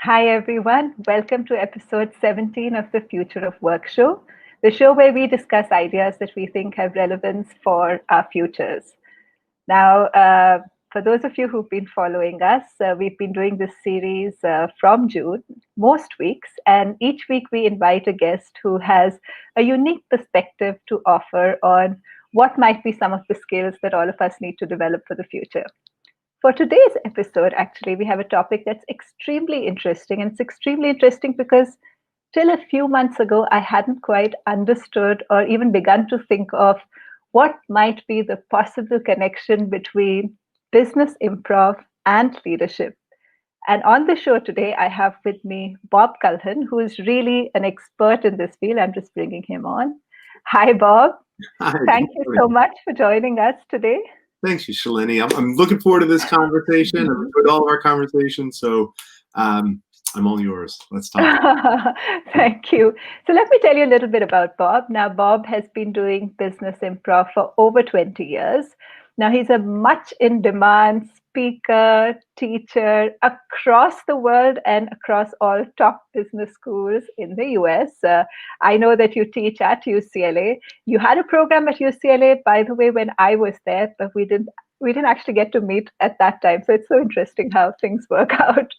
Hi, everyone. Welcome to episode 17 of the Future of Work show, the show where we discuss ideas that we think have relevance for our futures. Now, for those of you who've been following us, we've been doing this series from June, most weeks, and each week we invite a guest who has a unique perspective to offer on what might be some of the skills that all of us need to develop for the future. For today's episode, actually, we have a topic that's extremely interesting. And it's extremely interesting because till a few months ago, I hadn't quite understood or even begun to think of what might be the possible connection between business improv and leadership. And on the show today, I have with me Bob Cullen, who is really an expert in this field. I'm just bringing him on. Hi, Bob. Hi, Thank you so much for joining us today. thanks, you, Shalini. I'm looking forward to this conversation. I've enjoyed all of our conversations, so I'm all yours. Let's talk. Thank you. So let me tell you a little bit about Bob. Now, Bob has been doing business improv for over 20 years. Now, he's a much in demand speaker, teacher across the world and across all top business schools in the US. I know that you teach at UCLA. You had a program at UCLA, by the way, when I was there, but we didn't actually get to meet at that time. So it's so interesting how things work out.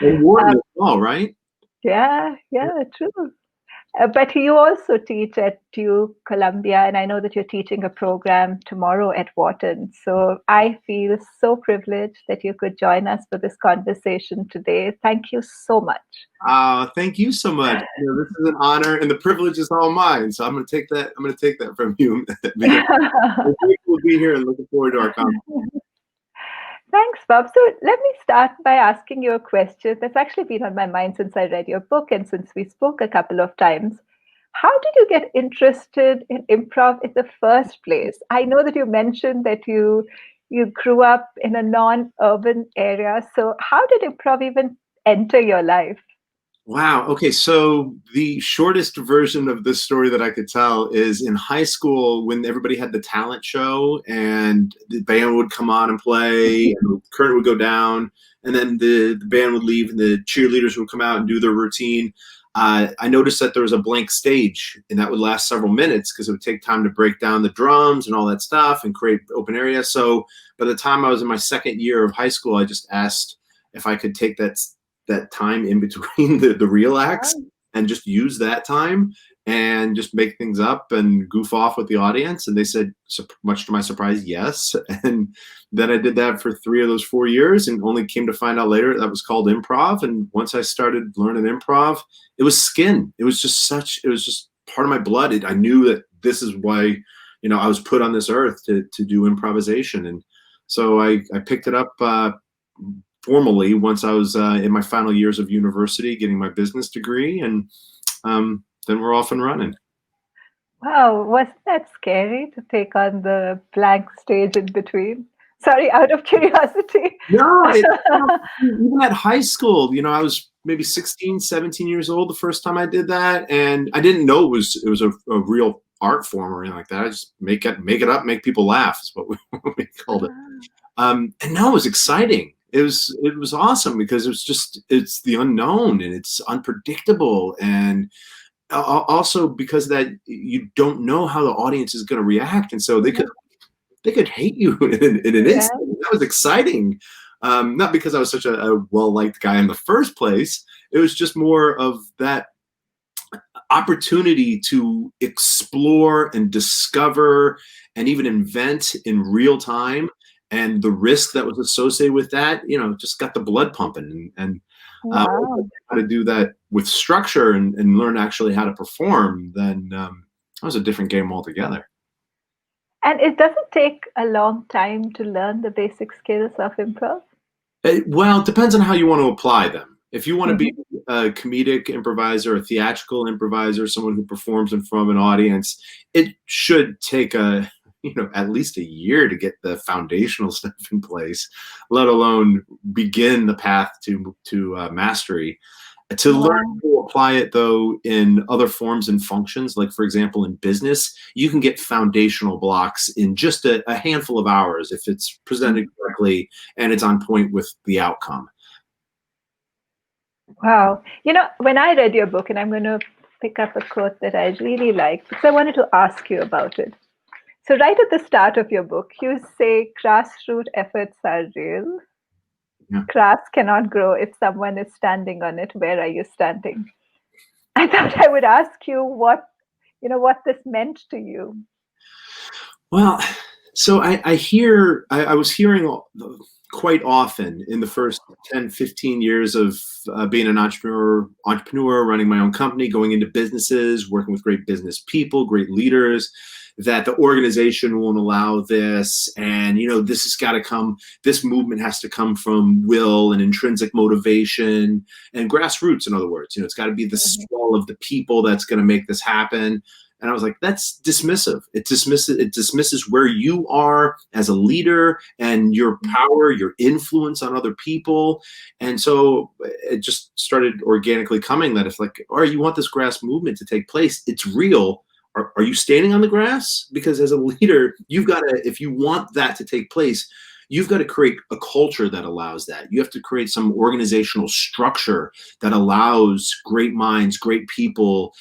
And Wharton Um, as well, right? yeah, true. But you also teach at Duke, Columbia, and I know that you're teaching a program tomorrow at Wharton. So I feel so privileged that you could join us for this conversation today. Thank you so much. Thank you so much. This is an honor, and the privilege is all mine. So I'm going to take that. I'm going to take that from you because we'll be here and looking forward to our conversation. Thanks, Bob. So let me start by asking you a question that's actually been on my mind since I read your book and since we spoke a couple of times. How did you get interested in improv in the first place? I know that you mentioned that you grew up in a non-urban area. So how did improv even enter your life? Wow. Okay. So the shortest version of this story that I could tell is in high school when everybody had the talent show and the band would come on and play and the curtain would go down and then the band would leave and the cheerleaders would come out and do their routine. I noticed that there was a blank stage and that would last several minutes because it would take time to break down the drums and all that stuff and create open area. So by the time I was in my second year of high school, I just asked if I could take that time in between the real acts Wow. and just use that time and just make things up and goof off with the audience. And they said, much to my surprise, yes. And then I did that for 3 of those 4 years and only came to find out later that was called improv. And once I started learning improv, it was skin. It was just part of my blood. I knew that this is why, I was put on this earth to do improvisation. And so I picked it up formally once I was in my final years of university, getting my business degree, and then we're off and running. Wow, wasn't that scary to take on the blank stage in between? Sorry, out of curiosity. No, even at high school, I was maybe 16, 17 years old the first time I did that, and I didn't know it was a real art form or anything like that. I just make it up, make people laugh is what we called it. And no, it was exciting. It was awesome because it's the unknown and it's unpredictable, and also because that you don't know how the audience is going to react, and so they could hate you in an Yeah. instant. That was exciting. Not because I was such a well-liked guy in the first place. It was just more of that opportunity to explore and discover and even invent in real time, and the risk that was associated with that, just got the blood pumping. And Wow. how to do that with structure and learn actually how to perform, then that was a different game altogether. And it doesn't take a long time to learn the basic skills of improv. Well, it depends on how you want to apply them. If you want to be Mhm. a comedic improviser, a theatrical improviser, someone who performs in front of an audience, it should take at least a year to get the foundational stuff in place, let alone begin the path to mastery. To learn Wow. to apply it, though, in other forms and functions, like, for example, in business, you can get foundational blocks in just a handful of hours if it's presented Mhm. correctly and it's on point with the outcome. Wow. When I read your book, and I'm going to pick up a quote that I really like because I wanted to ask you about it. So, right at the start of your book, you say grassroots efforts are real. Yeah. Grass cannot grow if someone is standing on it. Where are you standing? I thought I would ask you what this meant to you. Well, so I was hearing quite often in the first 10, 15 years of being an entrepreneur, running my own company, going into businesses, working with great business people, great leaders, that the organization won't allow this. And, this has got to come, this movement has to come from will and intrinsic motivation and grassroots, in other words. It's got to be the swell of the people that's going to make this happen. And I was like, that's dismissive. It dismisses where you are as a leader and your power, your influence on other people. And so it just started organically coming that if like, all right, you want this grass movement to take place, it's real. Are you standing on the grass? Because as a leader, you've got to, if you want that to take place, you've got to create a culture that allows that. You have to create some organizational structure that allows great minds, great people,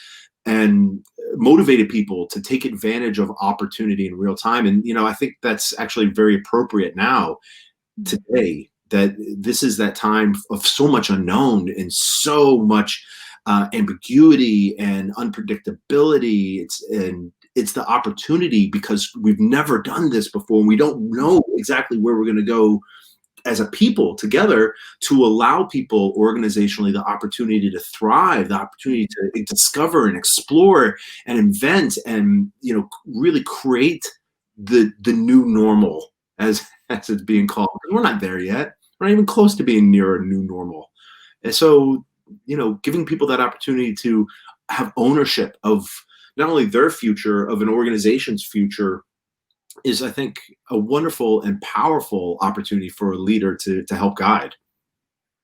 and motivated people to take advantage of opportunity in real time. And, I think that's actually very appropriate now, today, that this is that time of so much unknown and so much ambiguity and unpredictability. It's the opportunity because we've never done this before and we don't know exactly where we're going to go as a people together, to allow people organizationally the opportunity to thrive, the opportunity to discover and explore and invent and, really create the new normal, as it's being called. We're not there yet. We're not even close to being near a new normal. And so, giving people that opportunity to have ownership of not only their future, of an organization's future, is, I think, a wonderful and powerful opportunity for a leader to help guide.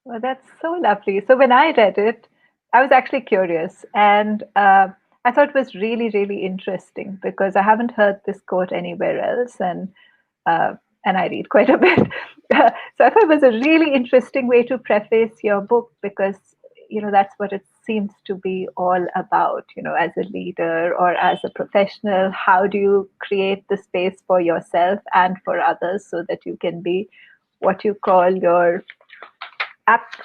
Well, that's so lovely. So when I read it, I was actually curious, and I thought it was really, really interesting because I haven't heard this quote anywhere else, and I read quite a bit. So I thought it was a really interesting way to preface your book because that's what it seems to be all about. As a leader or as a professional, how do you create the space for yourself and for others so that you can be what you call your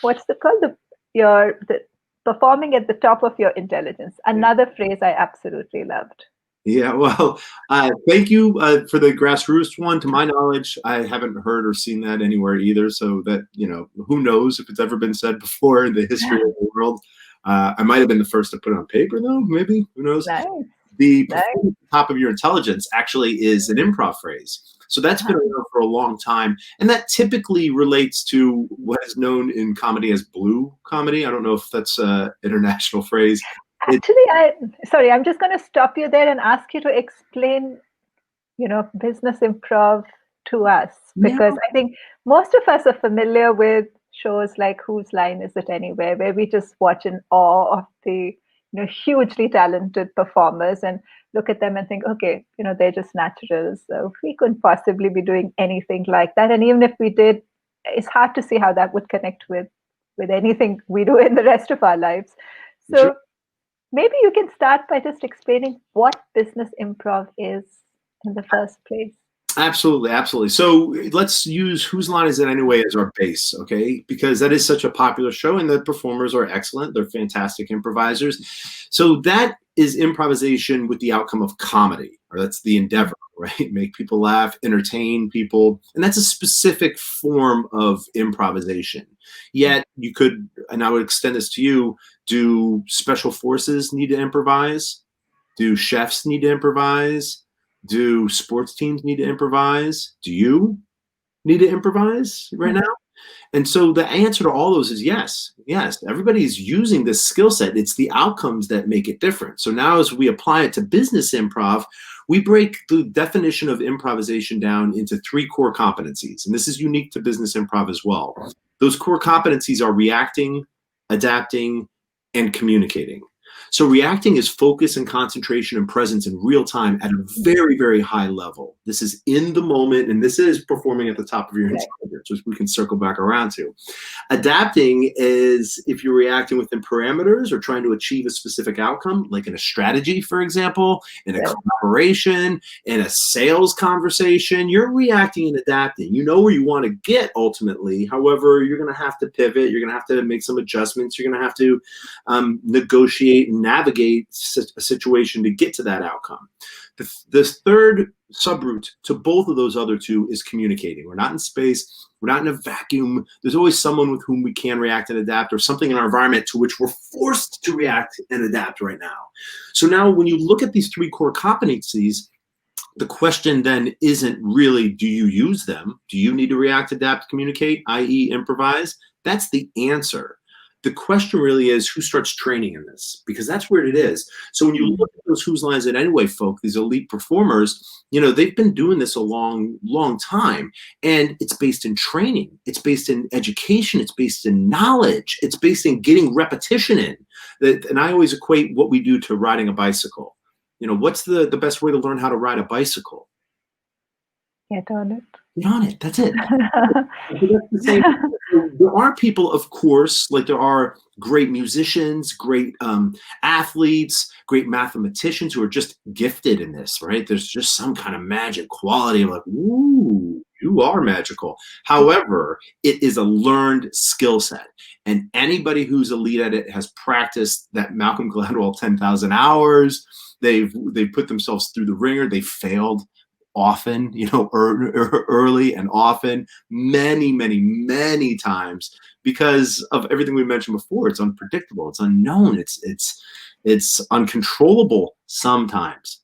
what's the called the performing at the top of your intelligence. Another phrase I absolutely loved. Yeah, well, thank you for the grassroots one. To my knowledge, I haven't heard or seen that anywhere either. So that, who knows if it's ever been said before in the history of the world. I might have been the first to put it on paper, though. Maybe, who knows? Nice. The Nice. performing at the top of your intelligence actually is an improv phrase. So that's been around for a long time. And that typically relates to what is known in comedy as blue comedy. I don't know if that's an international phrase. Actually, I'm just going to stop you there and ask you to explain, business improv to us, because I think most of us are familiar with shows like Whose Line Is It Anyway, where we just watch in awe of the, hugely talented performers and look at them and think, okay, they're just naturals. So we couldn't possibly be doing anything like that. And even if we did, it's hard to see how that would connect with anything we do in the rest of our lives. So Sure. maybe you can start by just explaining what business improv is in the first place. Absolutely, absolutely. So let's use Whose Line Is It Anyway as our base, okay? Because that is such a popular show and the performers are excellent. They're fantastic improvisers. So that is improvisation with the outcome of comedy, or that's the endeavor, right? Make people laugh, entertain people. And that's a specific form of improvisation. Yet you could, and I would extend this to you, do special forces need to improvise? Do chefs need to improvise? Do sports teams need to improvise? Do you need to improvise right now? And so the answer to all those is yes. Yes, everybody's using this skill set. It's the outcomes that make it different. So now as we apply it to business improv, we break the definition of improvisation down into 3 core competencies. And this is unique to business improv as well. Those core competencies are reacting, adapting, and communicating. So reacting is focus and concentration and presence in real time at a very, very high level. This is in the moment, and this is performing at the top of your Right. intelligence, which we can circle back around to. Adapting is if you're reacting within parameters or trying to achieve a specific outcome, like in a strategy, for example, in a Right. collaboration, in a sales conversation, you're reacting and adapting. You know where you want to get ultimately. However, you're going to have to pivot. You're going to have to make some adjustments. You're going to have to negotiate and navigate a situation to get to that outcome. The third subroute to both of those other two is communicating. We're not in space. We're not in a vacuum. There's always someone with whom we can react and adapt, or something in our environment to which we're forced to react and adapt right now. So now when you look at these three core competencies, the question then isn't really, do you use them? Do you need to react, adapt, communicate, i.e. improvise? That's the answer. The question really is, who starts training in this? Because that's where it is. So when you look at those whose lines it anyway folk, these elite performers, they've been doing this a long, long time. And it's based in training. It's based in education. It's based in knowledge. It's based in getting repetition in. And I always equate what we do to riding a bicycle. What's the best way to learn how to ride a bicycle? Get on it. Get on it. That's it. That's the same. There are people, of course, like there are great musicians, great athletes, great mathematicians who are just gifted in this, right? There's just some kind of magic quality of like, ooh, you are magical. However, it is a learned skill set. And anybody who's elite at it has practiced that Malcolm Gladwell 10,000 hours. They've put themselves through the ringer. They failed often, early and often, many, many, many times, because of everything we mentioned before. It's unpredictable. It's unknown. It's uncontrollable sometimes,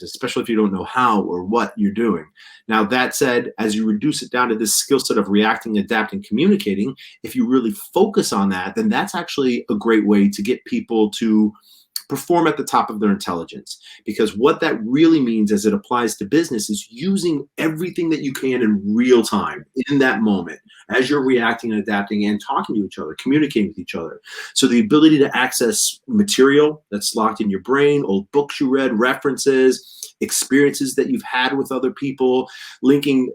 especially if you don't know how or what you're doing. Now, that said, as you reduce it down to this skill set of reacting, adapting, communicating, if you really focus on that, then that's actually a great way to get people to perform at the top of their intelligence. Because what that really means as it applies to business is using everything that you can in real time, in that moment, as you're reacting and adapting and talking to each other, communicating with each other. So the ability to access material that's locked in your brain, old books you read, references, experiences that you've had with other people, linking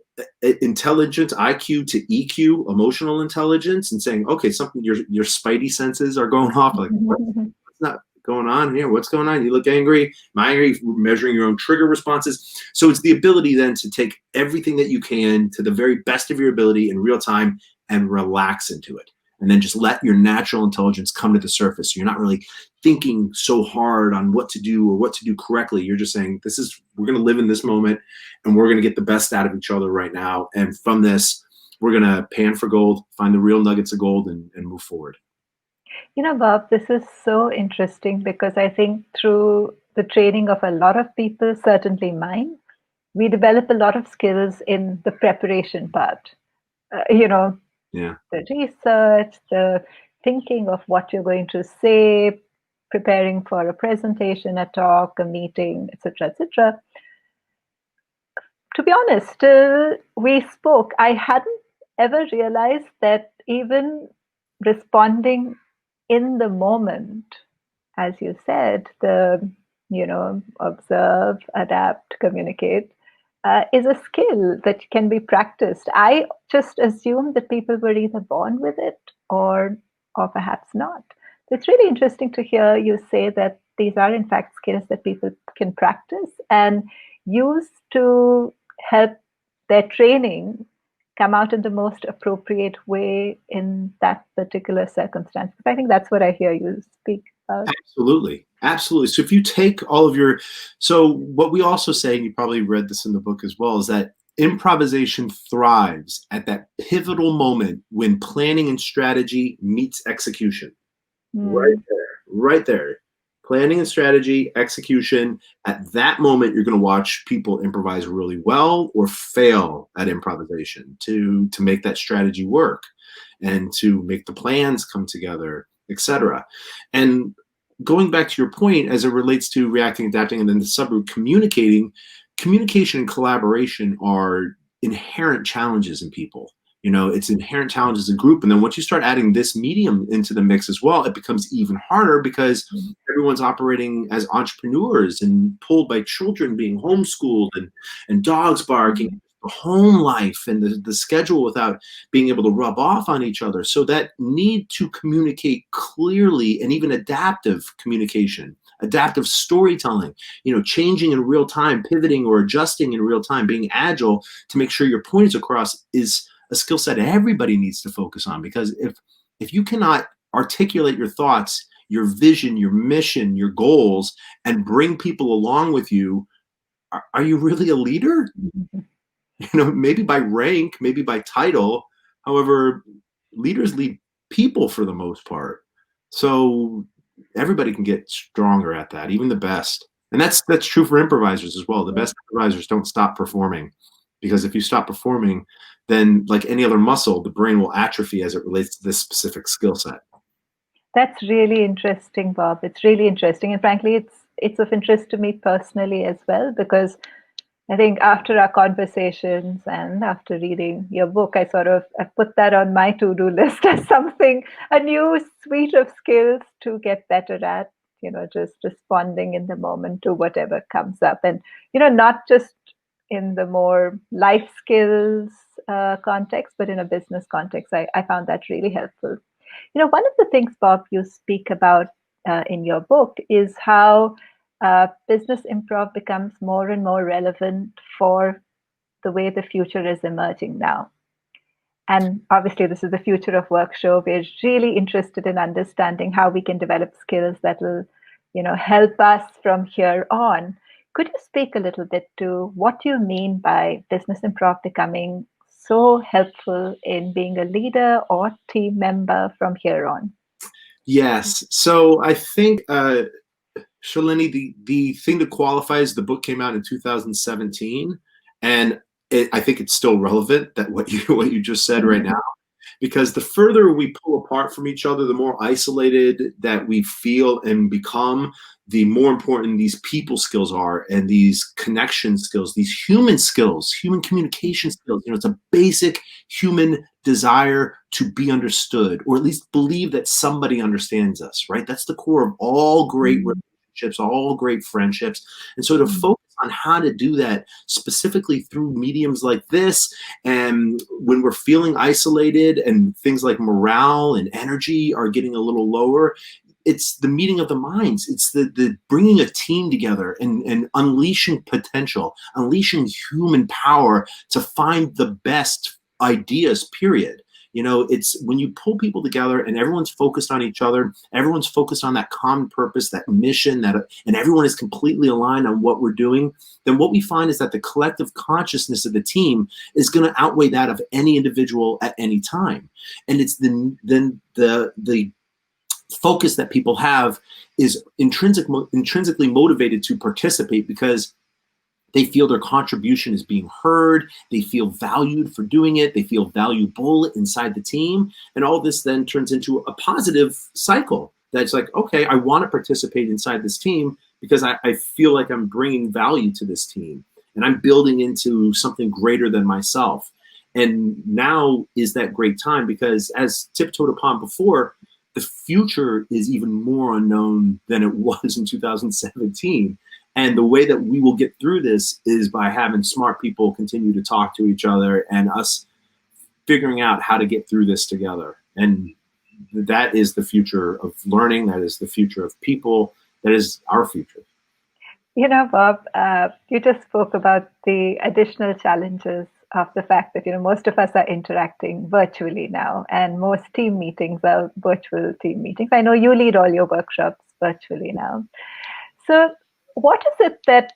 intelligence, IQ, to EQ, emotional intelligence, and saying, okay, something, your spidey senses are going off, like, what's not going on here? What's going on? You look angry. Am I angry? Measuring your own trigger responses. So it's the ability then to take everything that you can to the very best of your ability in real time and relax into it. And then just let your natural intelligence come to the surface. So you're not really thinking so hard on what to do or what to do correctly. You're just saying, we're going to live in this moment and we're going to get the best out of each other right now. And from this, we're going to pan for gold, find the real nuggets of gold, and move forward. Bob, this is so interesting because I think through the training of a lot of people, certainly mine, we develop a lot of skills in the preparation part. The research, the thinking of what you're going to say, preparing for a presentation, a talk, a meeting, etc., etc. To be honest, till we spoke, I hadn't ever realized that even responding in the moment, as you said, the observe, adapt, communicate, is a skill that can be practiced. I just assumed that people were either born with it or perhaps not. So it's really interesting to hear you say that these are in fact skills that people can practice and use to help their training come out in the most appropriate way in that particular circumstance. I think that's what I hear you speak about. Absolutely. So if you take all of so what we also say, and you probably read this in the book as well, is that improvisation thrives at that pivotal moment when planning and strategy meets execution. Right there. Planning and strategy, execution. At that moment, you're going to watch people improvise really well or fail at improvisation to make that strategy work and to make the plans come together, etc. And going back to your point, as it relates to reacting, adapting, and then the subroute communication and collaboration are inherent challenges in people. It's inherent challenges in group. And then once you start adding this medium into the mix as well, it becomes even harder because everyone everyone's operating as entrepreneurs and pulled by children being homeschooled and dogs barking, the home life and the schedule without being able to rub off on each other. So that need to communicate clearly, and even adaptive communication, adaptive storytelling, changing in real time, pivoting or adjusting in real time, being agile to make sure your point is across, is a skill set everybody needs to focus on. Because if you cannot articulate your thoughts, your vision, your mission, your goals, and bring people along with you, are you really a leader? Maybe by rank, maybe by title. However, leaders lead people for the most part. So everybody can get stronger at that, even the best. And that's true for improvisers as well. The best improvisers don't stop performing, because if you stop performing, then like any other muscle, the brain will atrophy as it relates to this specific skill set. That's really interesting, Bob. It's really interesting. And frankly, it's of interest to me personally as well, because I think after our conversations and after reading your book, I put that on my to-do list as something, a new suite of skills to get better at, just responding in the moment to whatever comes up. And, not just in the more life skills context, but in a business context. I found that really helpful. One of the things, Bob, you speak about in your book is how business improv becomes more and more relevant for the way the future is emerging now. And obviously, this is the Future of Work show. We're really interested in understanding how we can develop skills that will, help us from here on. Could you speak a little bit to what you mean by business improv becoming so helpful in being a leader or team member from here on? Yes. So I think, Shalini, the thing that qualifies, the book came out in 2017, and I think it's still relevant, that what you just said right now, because the further we pull apart from each other, the more isolated that we feel and become, the more important these people skills are, and these connection skills, these human skills, human communication skills. It's a basic human desire to be understood, or at least believe that somebody understands us, right? That's the core of all great relationships, all great friendships. And so to focus on how to do that specifically through mediums like this, and when we're feeling isolated and things like morale and energy are getting a little lower, it's the meeting of the minds. It's the bringing a team together and unleashing potential, unleashing human power to find the best ideas, period. It's when you pull people together and everyone's focused on each other, everyone's focused on that common purpose, that mission, and everyone is completely aligned on what we're doing, then what we find is that the collective consciousness of the team is going to outweigh that of any individual at any time. And it's the focus that people have is intrinsically motivated to participate, because they feel their contribution is being heard. They feel valued for doing it. They feel valuable inside the team. And all this then turns into a positive cycle that's like, okay, I want to participate inside this team because I feel like I'm bringing value to this team and I'm building into something greater than myself. And now is that great time, because as tiptoed upon before, the future is even more unknown than it was in 2017. And the way that we will get through this is by having smart people continue to talk to each other and us figuring out how to get through this together. And that is the future of learning. That is the future of people. That is our future. Bob, you just spoke about the additional challenges of the fact that, most of us are interacting virtually now, and most team meetings are virtual team meetings. I know you lead all your workshops virtually now. So what is it that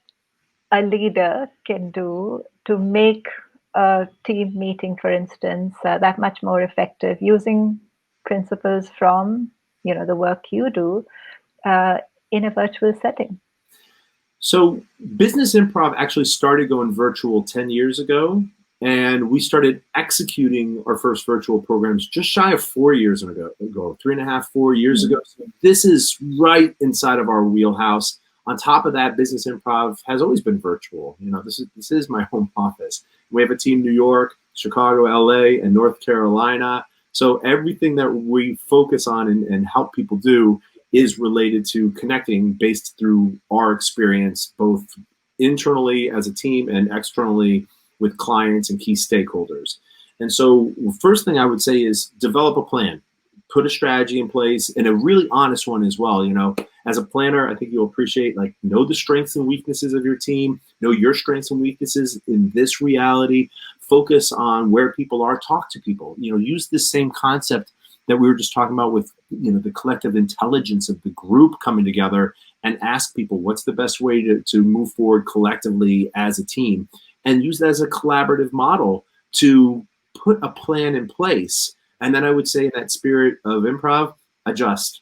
a leader can do to make a team meeting, for instance, that much more effective, using principles from, the work you do in a virtual setting? So business improv actually started going virtual 10 years ago. And we started executing our first virtual programs just shy of 4 years ago, 3.5, 4 years ago. So this is right inside of our wheelhouse. On top of that, business improv has always been virtual. This is my home office. We have a team in New York, Chicago, LA, and North Carolina. So everything that we focus on and help people do is related to connecting based through our experience, both internally as a team and externally with clients and key stakeholders. And so first thing I would say is develop a plan, put a strategy in place, and a really honest one as well. As a planner, I think you'll appreciate, like, know the strengths and weaknesses of your team, know your strengths and weaknesses in this reality, focus on where people are, talk to people, use this same concept that we were just talking about with, the collective intelligence of the group coming together, and ask people what's the best way to move forward collectively as a team, and use that as a collaborative model to put a plan in place. And then I would say, in that spirit of improv, adjust,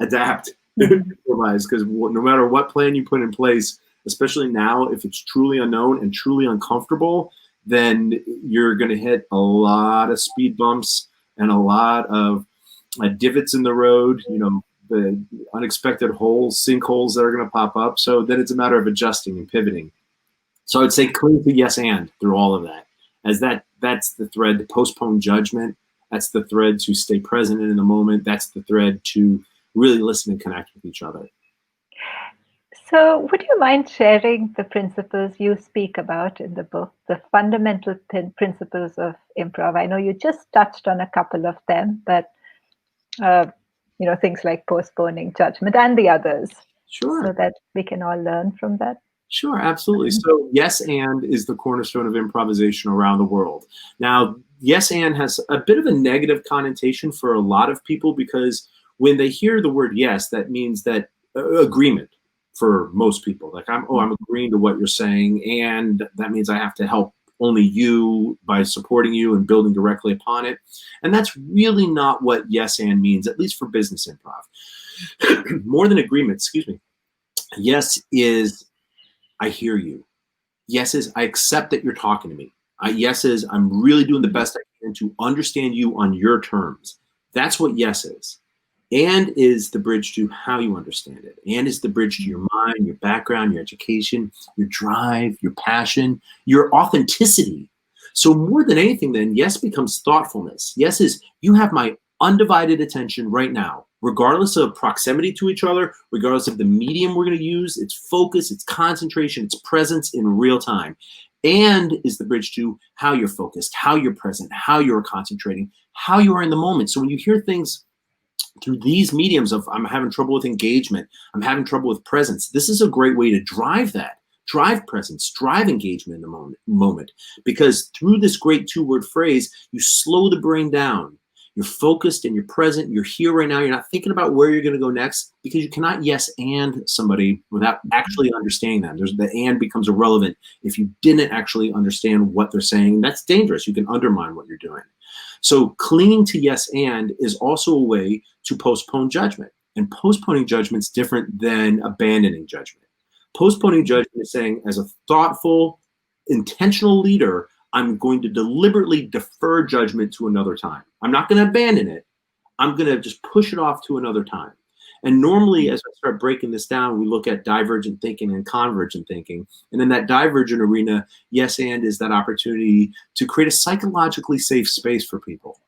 adapt, improvise, because no matter what plan you put in place, especially now, if it's truly unknown and truly uncomfortable, then you're going to hit a lot of speed bumps and a lot of divots in the road, the unexpected holes, sinkholes that are going to pop up. So then it's a matter of adjusting and pivoting. So I'd say cling to yes and through all of that, as that's the thread to postpone judgment. That's the thread to stay present in the moment. That's the thread to really listen and connect with each other. So would you mind sharing the principles you speak about in the book, the fundamental principles of improv? I know you just touched on a couple of them, but things like postponing judgment and the others. Sure. So that we can all learn from that. Sure, absolutely. So yes and is the cornerstone of improvisation around the world. Now, yes and has a bit of a negative connotation for a lot of people, because when they hear the word yes, that means that agreement for most people. Like, I'm agreeing to what you're saying, and that means I have to help only you by supporting you and building directly upon it. And that's really not what yes and means, at least for business improv. More than agreement, excuse me. Yes is I hear you. Yes is I accept that you're talking to me. Yes is I'm really doing the best I can to understand you on your terms. That's what yes is. And is the bridge to how you understand it. And is the bridge to your mind, your background, your education, your drive, your passion, your authenticity. So more than anything, then, yes becomes thoughtfulness. Yes is you have my undivided attention right now, regardless of proximity to each other, regardless of the medium we're going to use, its focus, its concentration, its presence in real time. And is the bridge to how you're focused, how you're present, how you're concentrating, how you are in the moment. So when you hear things through these mediums of I'm having trouble with engagement, I'm having trouble with presence, this is a great way to drive that. Drive presence, drive engagement in the moment. Because through this great two-word phrase, you slow the brain down. You're focused and you're present. You're here right now. You're not thinking about where you're going to go next, because you cannot yes and somebody without actually understanding them. The and becomes irrelevant if you didn't actually understand what they're saying. That's dangerous. You can undermine what you're doing. So clinging to yes and is also a way to postpone judgment. And postponing judgment is different than abandoning judgment. Postponing judgment is saying, as a thoughtful, intentional leader, I'm going to deliberately defer judgment to another time. I'm not going to abandon it. I'm going to just push it off to another time. And normally, as I start breaking this down, we look at divergent thinking and convergent thinking. And in that divergent arena, yes and is that opportunity to create a psychologically safe space for people.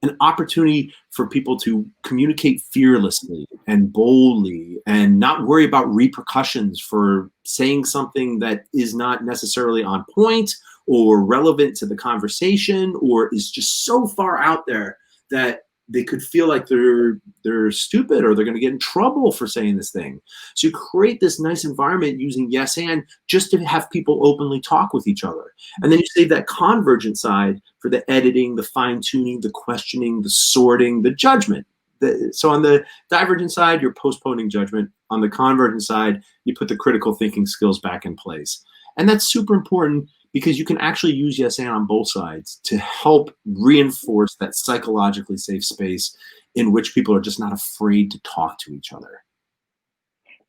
An opportunity for people to communicate fearlessly and boldly and not worry about repercussions for saying something that is not necessarily on point or relevant to the conversation, or is just so far out there that they could feel like they're stupid or they're going to get in trouble for saying this thing. So you create this nice environment using yes and just to have people openly talk with each other. And then you save that convergent side for the editing, the fine tuning, the questioning, the sorting, the judgment. So on the divergent side, you're postponing judgment. On the convergent side, you put the critical thinking skills back in place. And that's super important, because you can actually use yes and on both sides to help reinforce that psychologically safe space in which people are just not afraid to talk to each other.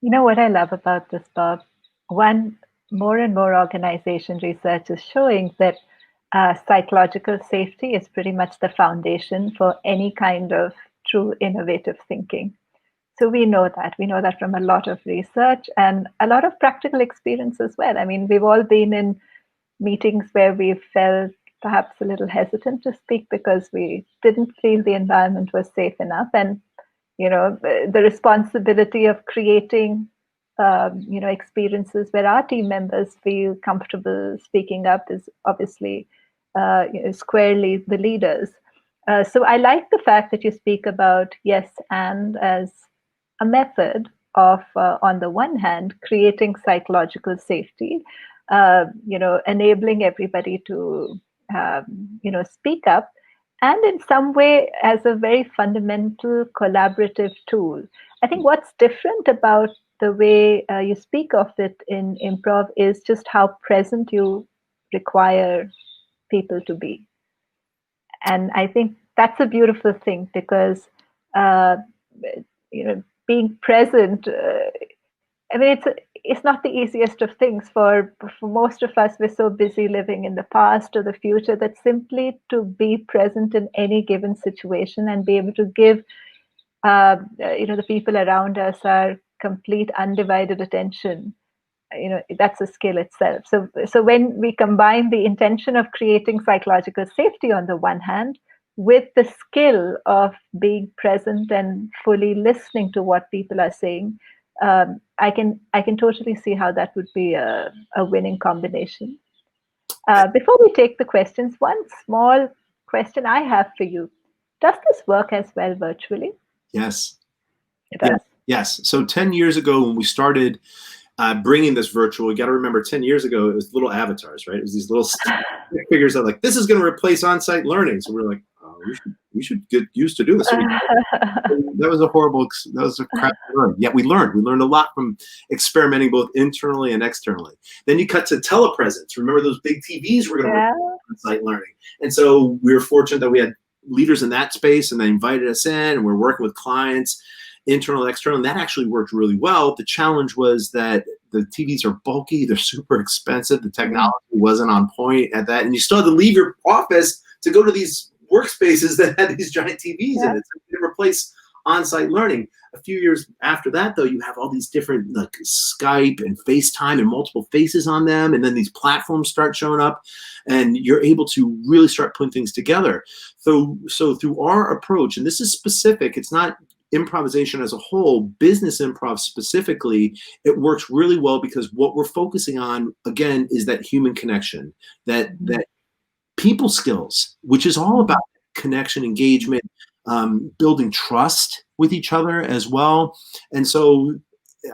You know what I love about this, Bob? One, more and more organization research is showing that psychological safety is pretty much the foundation for any kind of true innovative thinking. So we know that. We know that from a lot of research and a lot of practical experience as well. I mean, we've all been in meetings where we felt perhaps a little hesitant to speak because we didn't feel the environment was safe enough. And the responsibility of creating experiences where our team members feel comfortable speaking up is obviously squarely the leaders. So I like the fact that you speak about yes and as a method of, on the one hand, creating psychological safety, enabling everybody to, speak up, and in some way as a very fundamental collaborative tool. I think what's different about the way you speak of it in improv is just how present you require people to be. And I think that's a beautiful thing because, uh, being present. I mean, it's not the easiest of things for most of us. We're so busy living in the past or the future that simply to be present in any given situation and be able to give the people around us our complete undivided attention, that's a skill itself. So when we combine the intention of creating psychological safety on the one hand with the skill of being present and fully listening to what people are saying, I can totally see how that would be a winning combination. Before we take the questions, one small question I have for you: does this work as well virtually? Yes. It Yeah. does. Yes. So 10 years ago when we started bringing this virtual, you got to remember 10 years ago, it was little avatars, right? It was these little figures that like, this is going to replace on-site learning. So we're like, oh, we should get used to do this. So that was a horrible, that was a crap to learn. Yet we learned a lot from experimenting both internally and externally. Then you cut to telepresence. Remember those big TVs were going to replace on-site learning. And so we were fortunate that we had leaders in that space and they invited us in and we're working with clients, internal and external, and that actually worked really well. The challenge was that the TVs are bulky, they're super expensive, the technology wasn't on point at that, and you still had to leave your office to go to these workspaces that had these giant TVs in it. So you didn't replace on-site learning. A few years after that, though, you have all these different like Skype and FaceTime and multiple faces on them, and then these platforms start showing up, and you're able to really start putting things together. So through our approach, and this is specific, it's not improvisation as a whole, business improv specifically, it works really well because what we're focusing on, again, is that human connection, that people skills, which is all about connection, engagement, building trust with each other as well. And so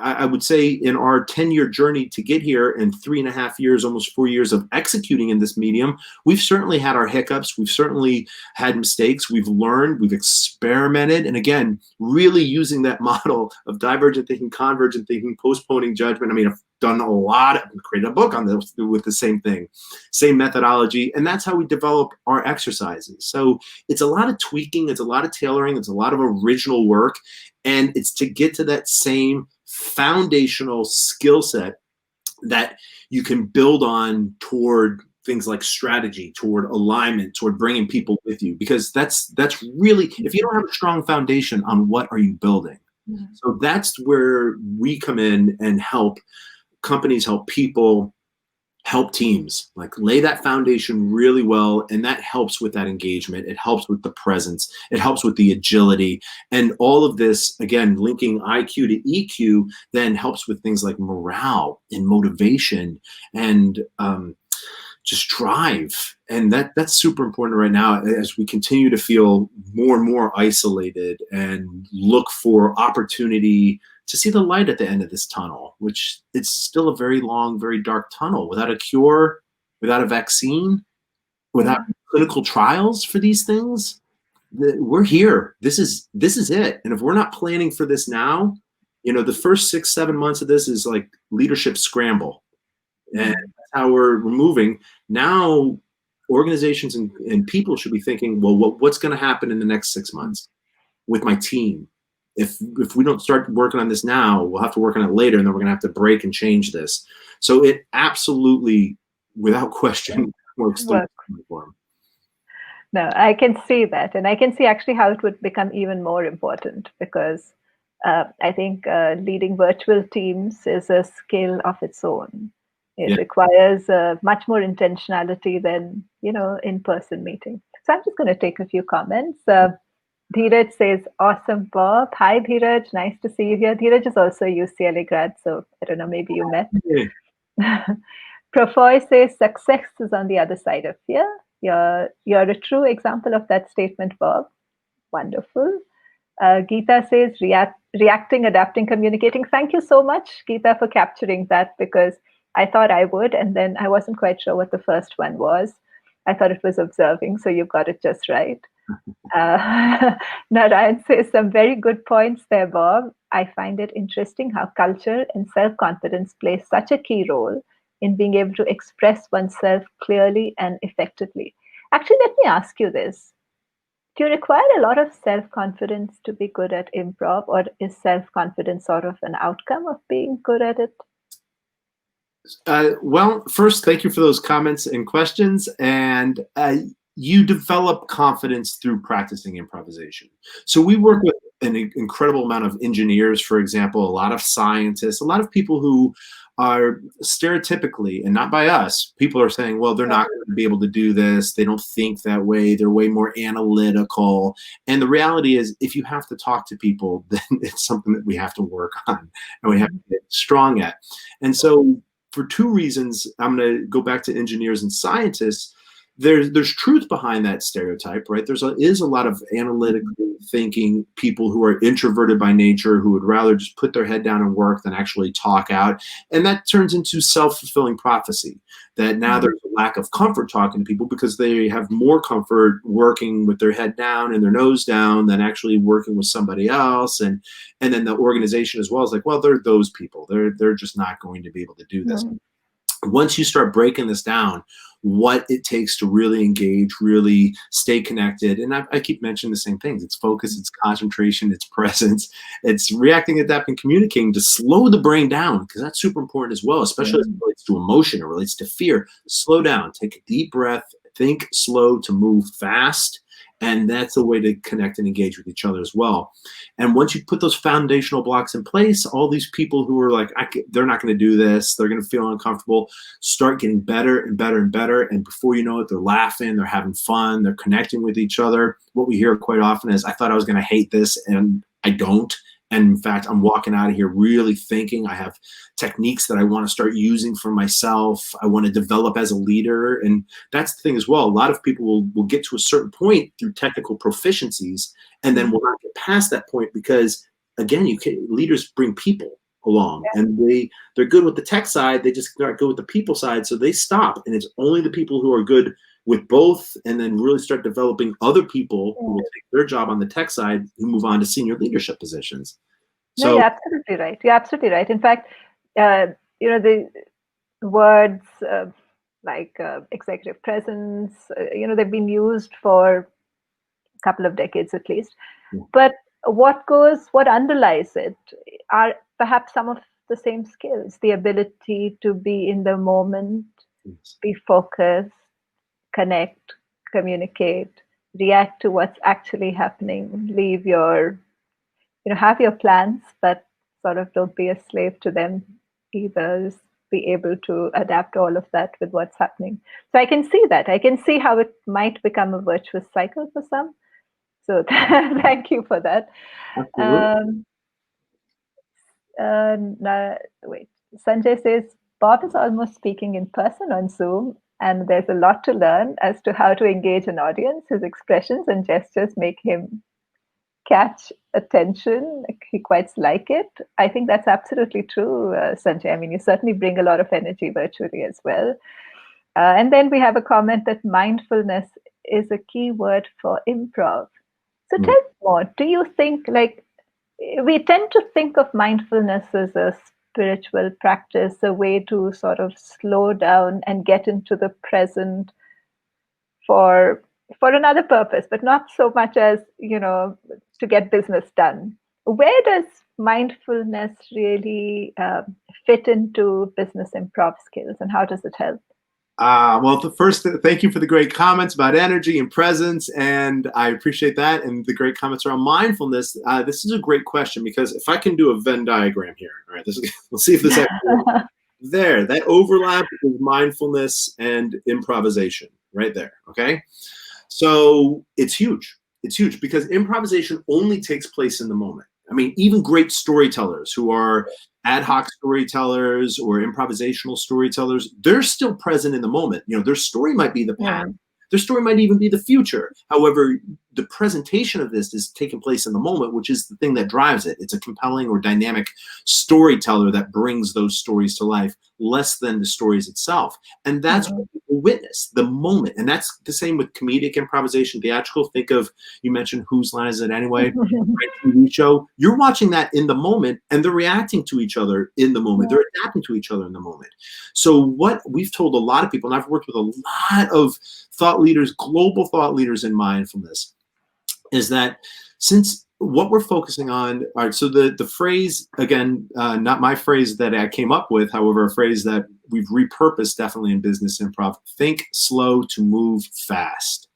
I would say in our 10-year journey to get here and 3.5 years, almost 4 years of executing in this medium, we've certainly had our hiccups. We've certainly had mistakes. We've learned, we've experimented. And again, really using that model of divergent thinking, convergent thinking, postponing judgment. I mean, I've done a lot, I've created a book on this with the same thing, same methodology. And that's how we develop our exercises. So it's a lot of tweaking, it's a lot of tailoring, it's a lot of original work. And it's to get to that same foundational skill set that you can build on toward things like strategy, toward alignment, toward bringing people with you, because that's really, if you don't have a strong foundation on what are you building. So that's where we come in and help companies, help people, help teams, like lay that foundation really well. And that helps with that engagement. It helps with the presence. It helps with the agility. And all of this, again, linking IQ to EQ, then helps with things like morale and motivation and just drive. And that's super important right now as we continue to feel more and more isolated and look for opportunity to see the light at the end of this tunnel, which it's still a very long, very dark tunnel without a cure, without a vaccine, without clinical trials for these things. We're here. This is it. And if we're not planning for this now, the first 6-7 months of this is like leadership scramble. And that's how we're moving. Now, organizations and people should be thinking, well, what's going to happen in the next 6 months with my team? If we don't start working on this now, we'll have to work on it later, and then we're going to have to break and change this. So it absolutely, without question, works through the form. No, I can see that. And I can see actually how it would become even more important because I think leading virtual teams is a skill of its own. It requires much more intentionality than, in-person meeting. So I'm just going to take a few comments. Dheeraj says, awesome, Bob. Hi, Dheeraj. Nice to see you here. Dheeraj is also a UCLA grad, so I don't know, maybe you met. Yeah. Profoy says, success is on the other side of fear. You're a true example of that statement, Bob. Wonderful. Geeta says, reacting, adapting, communicating. Thank you so much, Geeta, for capturing that because I thought I would, and then I wasn't quite sure what the first one was. I thought it was observing, so you got it just right. Narayan says some very good points there, Bob. I find it interesting how culture and self confidence play such a key role in being able to express oneself clearly and effectively. Actually, let me ask you this. Do you require a lot of self confidence to be good at improv, or is self confidence sort of an outcome of being good at it? Well, first, thank you for those comments and questions. And you develop confidence through practicing improvisation. So we work with an incredible amount of engineers, for example, a lot of scientists, a lot of people who are stereotypically, and not by us, people are saying, well, they're not going to be able to do this. They don't think that way. They're way more analytical. And the reality is, if you have to talk to people, then it's something that we have to work on and we have to get strong at. And so for two reasons, I'm going to go back to engineers and scientists. There's truth behind that stereotype, right? Is a lot of analytically thinking people who are introverted by nature, who would rather just put their head down and work than actually talk out. And that turns into self-fulfilling prophecy, that now there's a lack of comfort talking to people because they have more comfort working with their head down and their nose down than actually working with somebody else. And then the organization as well is like, well, they're those people. They're just not going to be able to do this. Once you start breaking this down, what it takes to really engage, really stay connected. And I keep mentioning the same things. It's focus, it's concentration, it's presence, it's reacting, adapting, communicating to slow the brain down, because that's super important as well, especially as it relates to emotion, it relates to fear. Slow down, take a deep breath, think slow to move fast. And that's a way to connect and engage with each other as well. And once you put those foundational blocks in place, all these people who are like, they're not going to do this, they're going to feel uncomfortable, start getting better and better and better. And before you know it, they're laughing, they're having fun, they're connecting with each other. What we hear quite often is, I thought I was going to hate this, and I don't. And in fact, I'm walking out of here really thinking I have techniques that I want to start using for myself. I want to develop as a leader. And that's the thing as well. A lot of people will get to a certain point through technical proficiencies and then will not get past that point because, again, leaders bring people along and they're good with the tech side. They just not good with the people side. So they stop. And it's only the people who are good with both and then really start developing other people who will take their job on the tech side who move on to senior leadership positions. No, you're absolutely right. You're absolutely right. In fact, the words like executive presence, they've been used for a couple of decades at least. But what underlies it are perhaps some of the same skills, the ability to be in the moment, be focused, connect, communicate, react to what's actually happening, have your plans, but sort of don't be a slave to them either. Be able to adapt all of that with what's happening. So I can see that. I can see how it might become a virtuous cycle for some. So thank you for that. Sanjay says, Bob is almost speaking in person on Zoom, and there's a lot to learn as to how to engage an audience. His expressions and gestures make him catch attention. He quite like it. I think that's absolutely true, Sanjay. I mean, you certainly bring a lot of energy virtually as well. And then we have a comment that mindfulness is a key word for improv. So tell me more. Do you think, we tend to think of mindfulness as a spiritual practice, a way to sort of slow down and get into the present for another purpose, but not so much as, to get business done. Where does mindfulness really fit into business improv skills, and how does it help? Well, thank you for the great comments about energy and presence, and I appreciate that, and the great comments around mindfulness. This is a great question, because if I can do a Venn diagram here, all right, we'll see if this there, that overlap is mindfulness and improvisation right there, okay? So it's huge. It's huge because improvisation only takes place in the moment. I mean, even great storytellers who are ad hoc storytellers or improvisational storytellers, they're still present in the moment. You know, their story might be the past. Their story might even be the future. However, the presentation of this is taking place in the moment, which is the thing that drives it. It's a compelling or dynamic storyteller that brings those stories to life, less than the stories itself. And that's what people witness, the moment. And that's the same with comedic improvisation, theatrical. Think of, you mentioned Whose Line Is It Anyway? TV show. You're watching that in the moment, and they're reacting to each other in the moment. They're adapting to each other in the moment. So what we've told a lot of people, and I've worked with a lot of thought leaders, global thought leaders in mindfulness, is that since what we're focusing on, all right, so the phrase, again, not my phrase that I came up with, however, a phrase that we've repurposed definitely in business improv, think slow to move fast.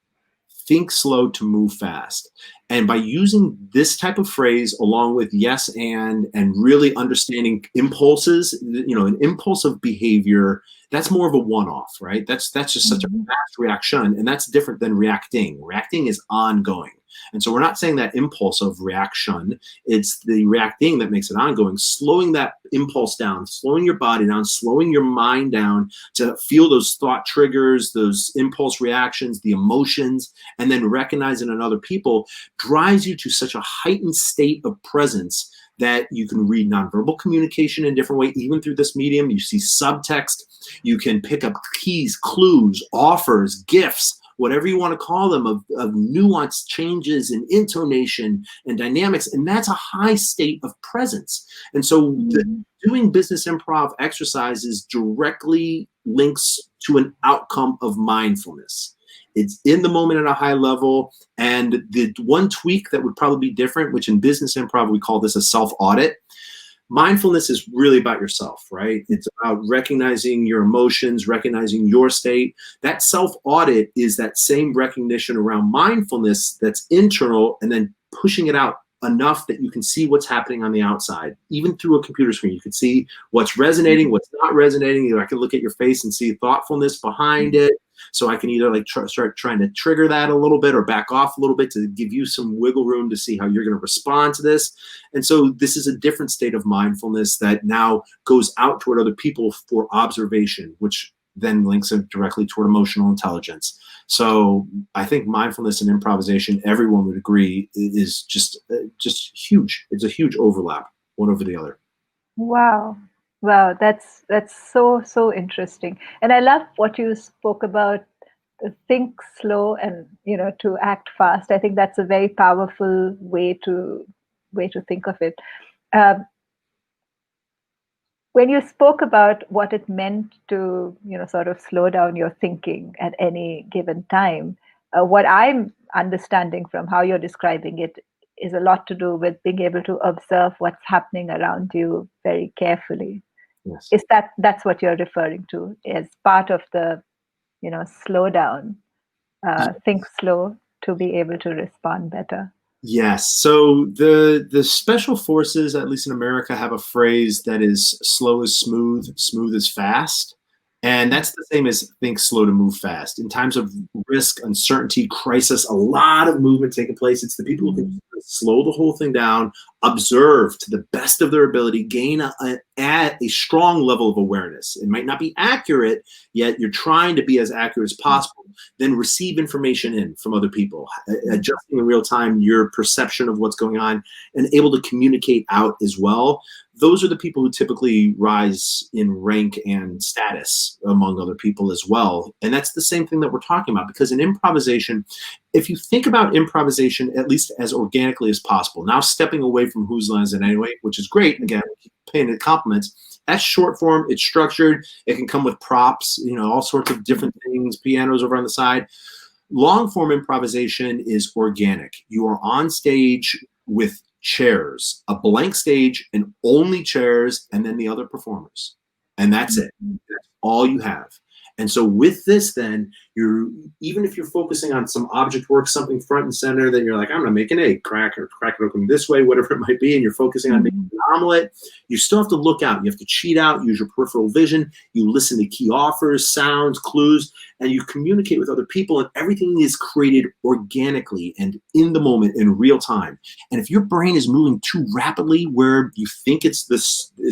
Think slow to move fast. And by using this type of phrase along with yes and really understanding impulses, you know, an impulsive behavior, that's more of a one-off, right? That's just such a fast reaction, and that's different than reacting. Reacting is ongoing. And so we're not saying that impulse of reaction, it's the reacting that makes it ongoing, slowing that impulse down, slowing your body down, slowing your mind down to feel those thought triggers, those impulse reactions, the emotions, and then recognizing in other people drives you to such a heightened state of presence that you can read nonverbal communication in a different way, even through this medium. You see subtext, you can pick up keys, clues, offers, gifts, whatever you want to call them, of nuanced changes in intonation and dynamics. And that's a high state of presence. And so doing business improv exercises directly links to an outcome of mindfulness. It's in the moment at a high level. And the one tweak that would probably be different, which in business improv, we call this a self-audit. Mindfulness is really about yourself, right? It's about recognizing your emotions, recognizing your state. That self-audit is that same recognition around mindfulness that's internal, and then pushing it out enough that you can see what's happening on the outside. Even through a computer screen, you can see what's resonating, what's not resonating. You know, I can look at your face and see thoughtfulness behind it. So I can either like start trying to trigger that a little bit or back off a little bit to give you some wiggle room to see how you're going to respond to this. And so this is a different state of mindfulness that now goes out toward other people for observation, which then links it directly toward emotional intelligence. So I think mindfulness and improvisation, everyone would agree, is just huge. It's a huge overlap, one over the other. Wow. Wow, that's so interesting. And I love what you spoke about, think slow and, you know, to act fast. I think that's a very powerful way to think of it. When you spoke about what it meant to, you know, sort of slow down your thinking at any given time, what I'm understanding from how you're describing it is a lot to do with being able to observe what's happening around you very carefully. Yes. Is that's what you're referring to as part of the, you know, slow down, think slow to be able to respond better? Yes. So the special forces, at least in America, have a phrase that is slow is smooth, smooth is fast. And that's the same as think slow to move fast. In times of risk, uncertainty, crisis, a lot of movement taking place. It's the people who can slow the whole thing down, observe to the best of their ability, gain a strong level of awareness. It might not be accurate, yet you're trying to be as accurate as possible. Then receive information in from other people, adjusting in real time your perception of what's going on, and able to communicate out as well. Those are the people who typically rise in rank and status among other people as well. And that's the same thing that we're talking about, because in improvisation, if you think about improvisation at least as organically as possible, now stepping away from Whose Line Is It Anyway, which is great, again, paying it compliments, that's short form, it's structured, it can come with props, you know, all sorts of different things, pianos over on the side. Long form improvisation is organic. You are on stage with chairs, a blank stage and only chairs, and then the other performers. And that's it. That's all you have. And so with this, then even if you're focusing on some object work, something front and center, that you're like, I'm going to make an egg, crack it open this way, whatever it might be, and you're focusing on making an omelet, you still have to look out. You have to cheat out, use your peripheral vision. You listen to key offers, sounds, clues, and you communicate with other people, and everything is created organically and in the moment, in real time. And if your brain is moving too rapidly where you think it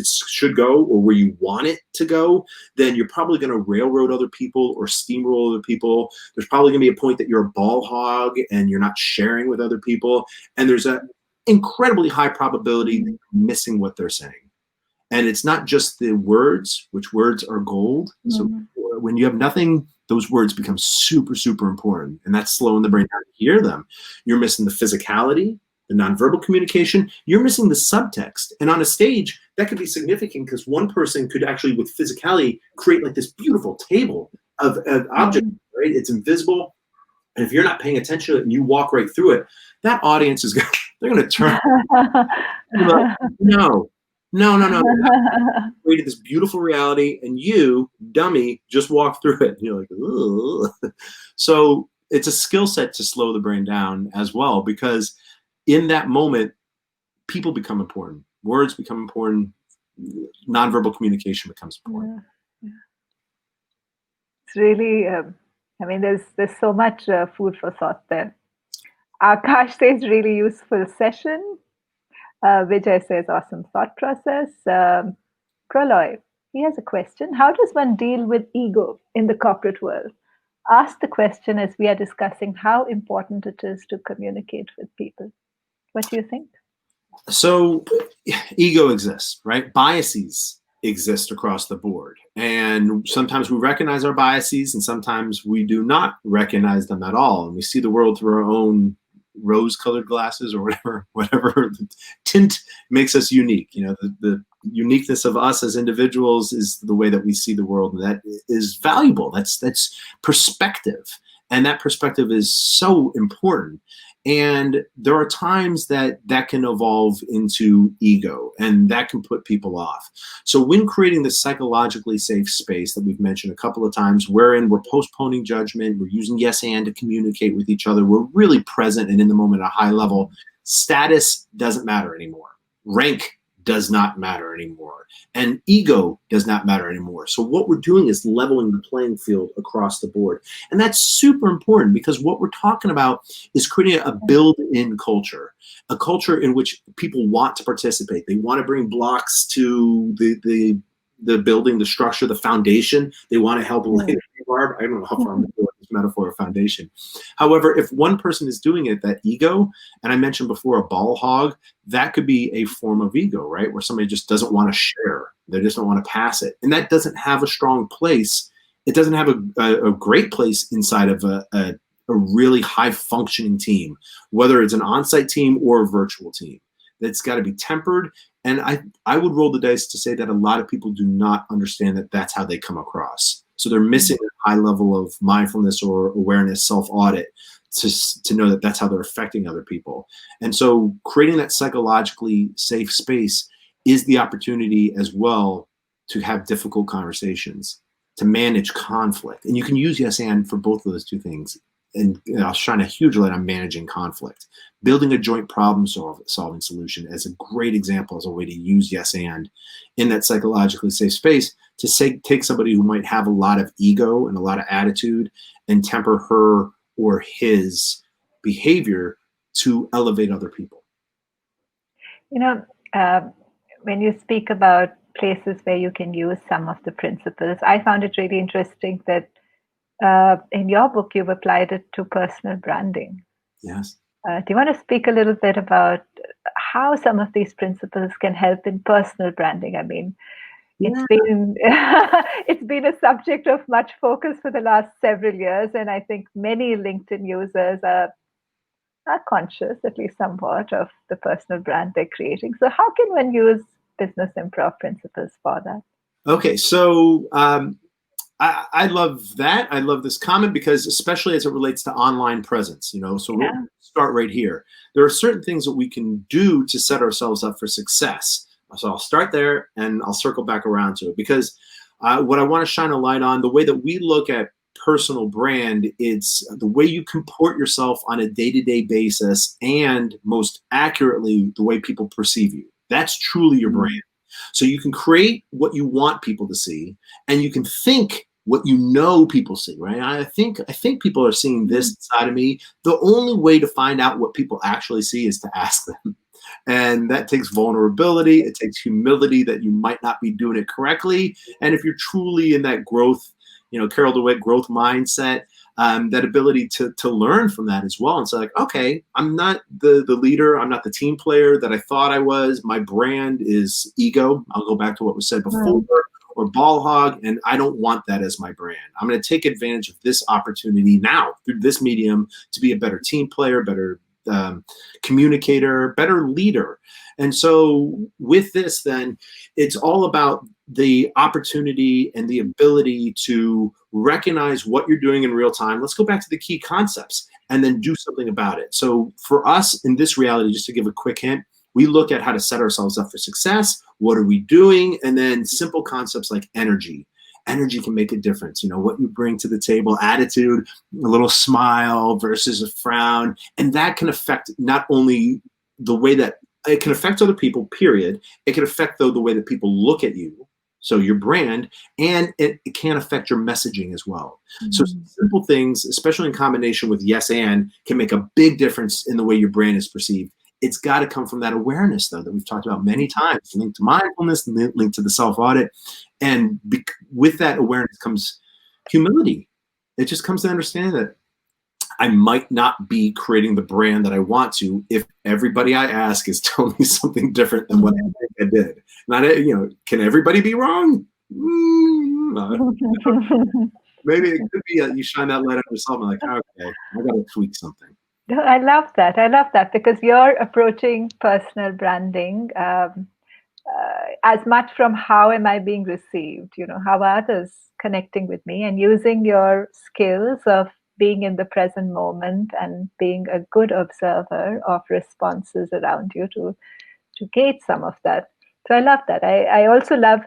should go, or where you want it to go, then you're probably going to railroad other people or steamroll other people. There's probably going to be a point that you're a ball hog and you're not sharing with other people. And there's an incredibly high probability that you're missing what they're saying. And it's not just the words, which words are gold. So when you have nothing, those words become super, super important. And that's slowing the brain down to hear them. You're missing the physicality, the nonverbal communication. You're missing the subtext. And on a stage, that could be significant because one person could actually, with physicality, create like this beautiful table of objects, right? It's invisible. And if you're not paying attention to it and you walk right through it, that audience is they're going to turn. Like, no. Created this beautiful reality, and you, dummy, just walk through it. And you're like, ugh. So it's a skill set to slow the brain down as well, because in that moment, people become important. Words become important. Nonverbal communication becomes important. Yeah. It's really, I mean, there's so much food for thought there. Akash says really useful session. Vijay says awesome thought process. Praloy, he has a question. How does one deal with ego in the corporate world? Ask the question as we are discussing how important it is to communicate with people. What do you think? So ego exists, right? Biases exist across the board. And sometimes we recognize our biases and sometimes we do not recognize them at all. And we see the world through our own rose-colored glasses or whatever tint makes us unique. You know, the uniqueness of us as individuals is the way that we see the world, and that is valuable. That's perspective, and that perspective is so important. And there are times that can evolve into ego, and that can put people off. So when creating this psychologically safe space that we've mentioned a couple of times, wherein we're postponing judgment, we're using yes and to communicate with each other, we're really present and in the moment at a high level, status doesn't matter anymore. Rank does not matter anymore. And ego does not matter anymore. So what we're doing is leveling the playing field across the board. And that's super important, because what we're talking about is creating a build-in culture, a culture in which people want to participate. They want to bring blocks to the building, the structure, the foundation. They want to help lay the rebar. I don't know how far I'm going to go with this metaphor of foundation. However, if one person is doing it, that ego, and I mentioned before a ball hog, that could be a form of ego, right? Where somebody just doesn't want to share. They just don't want to pass it. And that doesn't have a strong place. It doesn't have a great place inside of a really high functioning team, whether it's an on-site team or a virtual team. That's got to be tempered. And I would roll the dice to say that a lot of people do not understand that that's how they come across. So they're missing a high level of mindfulness or awareness, self-audit, to know that that's how they're affecting other people. And so creating that psychologically safe space is the opportunity as well to have difficult conversations, to manage conflict. And you can use yes and for both of those two things. And I'll shine a huge light on managing conflict. Building a joint problem solving solution as a great example, as a way to use yes and in that psychologically safe space to take somebody who might have a lot of ego and a lot of attitude and temper her or his behavior to elevate other people. You know, when you speak about places where you can use some of the principles, I found it really interesting that in your book, you've applied it to personal branding. Yes. Do you want to speak a little bit about how some of these principles can help in personal branding? I mean, it's been it's been a subject of much focus for the last several years, and I think many LinkedIn users are conscious, at least somewhat, of the personal brand they're creating. So how can one use business improv principles for that? Okay, so I love that. I love this comment because especially as it relates to online presence, you know, so we'll start right here. There are certain things that we can do to set ourselves up for success. So I'll start there and I'll circle back around to it, because What I want to shine a light on, the way that we look at personal brand, it's the way you comport yourself on a day-to-day basis, and most accurately, the way people perceive you. That's truly your brand. So you can create what you want people to see, and you can think what you know people see, right? I think people are seeing this side of me. The only way to find out what people actually see is to ask them. And that takes vulnerability. It takes humility that you might not be doing it correctly. And if you're truly in that growth, Carol DeWitt growth mindset, that ability to learn from that as well. And so like, okay, I'm not the leader. I'm not the team player that I thought I was. My brand is ego. I'll go back to what was said before, or ball hog. And I don't want that as my brand. I'm going to take advantage of this opportunity now through this medium to be a better team player, better communicator, better leader. And so with this, then it's all about the opportunity and the ability to recognize what you're doing in real time. Let's go back to the key concepts and then do something about it. So for us in this reality, just to give a quick hint, we look at how to set ourselves up for success. What are we doing? And then simple concepts like energy. Energy can make a difference. What you bring to the table, attitude, a little smile versus a frown. And that can affect not only the way that it can affect other people, period. It can affect, though, the way that people look at you, so your brand, and it can affect your messaging as well. So simple things, especially in combination with yes and, can make a big difference in the way your brand is perceived. It's got to come from that awareness, though, that we've talked about many times, linked to mindfulness, linked to the self-audit. And with that awareness comes humility. It just comes to understand that I might not be creating the brand that I want to if everybody I ask is telling me something different than what I think I did. Not, can everybody be wrong? Maybe it could be you shine that light on yourself and like, okay, I got to tweak something. I love that. I love that because you're approaching personal branding as much from how am I being received, how are others connecting with me, and using your skills of being in the present moment and being a good observer of responses around you to gauge some of that. So I love that. I also love,